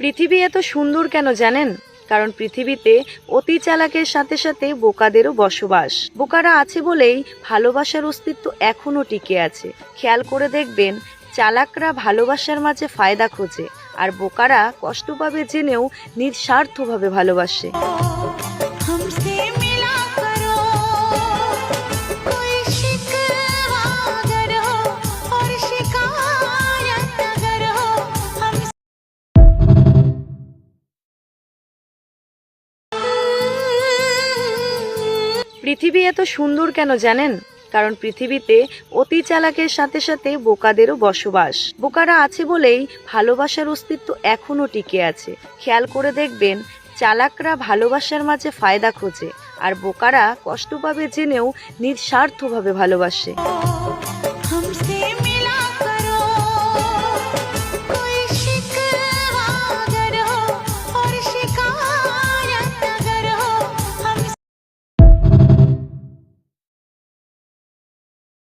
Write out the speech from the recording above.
পৃথিবী এত সুন্দর কেন জানেন? কারণ পৃথিবীতে অতি চালাকের সাথে সাথে বোকাদেরও বসবাস। বোকারা আছে বলেই ভালোবাসার অস্তিত্ব এখনো টিকে আছে। খেয়াল করে দেখবেন, চালাকরা ভালোবাসার মাঝে ফায়দা খোঁজে, আর বোকারা কষ্ট পাবে জেনেও নিঃস্বার্থভাবে ভালোবাসে। हमसे मिला करो कोई शिकवा अगर हो और शिकायत अगर हो हम পৃথিবী এত সুন্দর কেন জানেন? কারণ পৃথিবীতে অতি চালাকের সাথে সাথে বোকাদেরও বসবাস। বোকারা আছে বলেই ভালোবাসার অস্তিত্ব এখনো টিকে আছে। খেয়াল করে দেখবেন, চালাকরা ভালোবাসার মাঝে ফায়দা খোঁজে, আর বোকারা কষ্ট পাবে জেনেও নিঃস্বার্থভাবে ভালোবাসে। हमसे